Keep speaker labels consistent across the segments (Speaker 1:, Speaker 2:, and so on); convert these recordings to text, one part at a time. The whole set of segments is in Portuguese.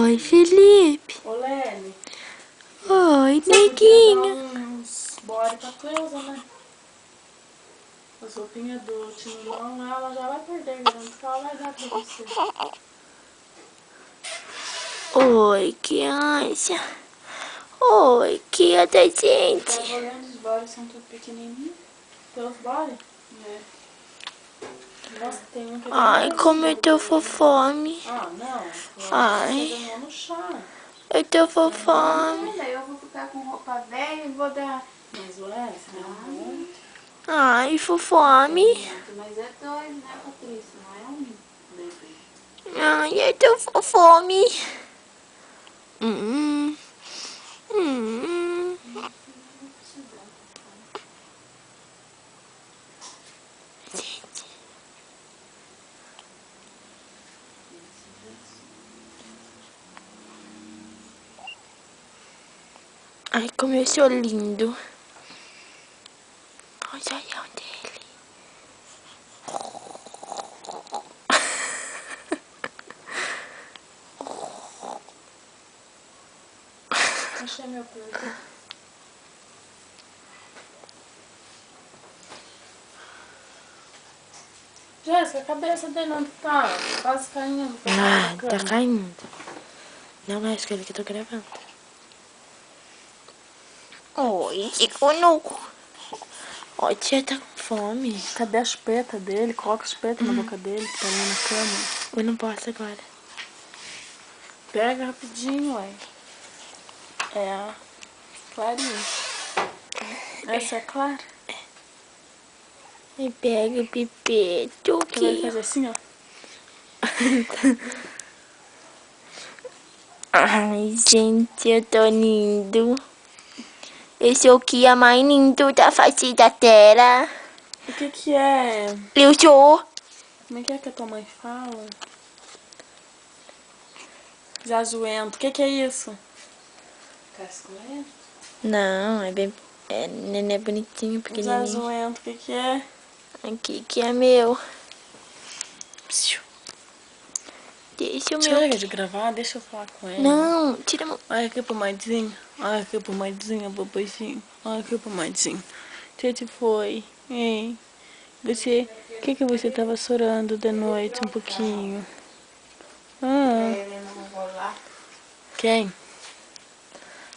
Speaker 1: Oi, Felipe.
Speaker 2: Ô, Lene.
Speaker 1: Oi,
Speaker 2: Você
Speaker 1: neguinha.
Speaker 2: podia dar uns body pra Cleusa, né? As roupinhas do Timão, ela já vai perder, garanto que ela vai dar pra você.
Speaker 1: Oi, criança. Oi, que da
Speaker 2: Eu
Speaker 1: gente.
Speaker 2: tava olhando os bodies, são tudo pequenininhos. Teus body? É. Nossa, tem um que é bem
Speaker 1: Ai, como eu
Speaker 2: parecido
Speaker 1: tô
Speaker 2: com
Speaker 1: com
Speaker 2: ele.
Speaker 1: fome.
Speaker 2: Ah, não. Eu acho que você
Speaker 1: Ai,
Speaker 2: ganhou no chão.
Speaker 1: eu tô com
Speaker 2: Você ganhou
Speaker 1: fome.
Speaker 2: nele, aí eu vou ficar com roupa velha e vou dar. Mas ué, você ganhou muito.
Speaker 1: Ai, fome.
Speaker 2: Mas é dois, né, Patrícia? Não é um bebê.
Speaker 1: Ai, eu tô com fome. Hum, hum. Ai, como eu sou lindo. Olha o olhão dele.
Speaker 2: Achei meu produto. Jéssica, a cabeça dele onde tá? Quase caindo.
Speaker 1: Ah, tá caindo. Não é aquele que eu tô gravando. Oi, Chico. Ó, tia tá com fome.
Speaker 2: Cadê a chupeta dele? Coloca a chupeta na boca dele, que tá ali na cama.
Speaker 1: Eu não posso agora.
Speaker 2: Pega rapidinho, ué. É a Clarinha. Essa é a Clara?
Speaker 1: E pega o pipeto
Speaker 2: Que vai
Speaker 1: aqui.
Speaker 2: fazer assim, ó.
Speaker 1: Ai, gente, eu tô lindo. Esse aqui é mais lindo da face da terra.
Speaker 2: O que que é?
Speaker 1: Eu sou.
Speaker 2: Como é que a tua mãe fala? Zazuento. O que é isso? Casculento?
Speaker 1: Não, é bem... É, neném bonitinho, pequenininho.
Speaker 2: Zazuento, o que é?
Speaker 1: Aqui que é meu. Deixa o meu...
Speaker 2: Chega de gravar, deixa eu falar com ele.
Speaker 1: Não, tira a mão.
Speaker 2: Olha aqui pro Madzinho. Olha aqui pro Madzinho, papazinho. Olha aqui pro Madzinho. O que foi? Hein? Você... O que você tava chorando de noite um pouquinho? Ah. Quem?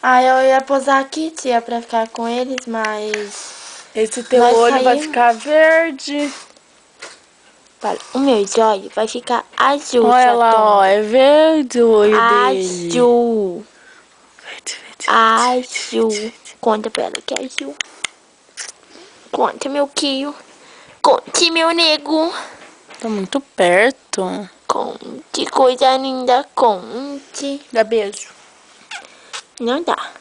Speaker 1: Ah, eu ia posar aqui, tia, pra ficar com eles, mas...
Speaker 2: Esse teu
Speaker 1: Vai
Speaker 2: olho vai
Speaker 1: sair-
Speaker 2: ficar verde.
Speaker 1: Para, o meu olho vai ficar azul,
Speaker 2: Olha
Speaker 1: sua
Speaker 2: lá, ó.
Speaker 1: tonta.
Speaker 2: É verde o olho dele.
Speaker 1: Azul.
Speaker 2: Verde, verde,
Speaker 1: Azul.
Speaker 2: verde, verde.
Speaker 1: Conta pra ela que é azul. Conta, meu quio. Conte, meu nego.
Speaker 2: Tá muito perto.
Speaker 1: Conte, coisa linda. Conte.
Speaker 2: Dá beijo.
Speaker 1: Não dá.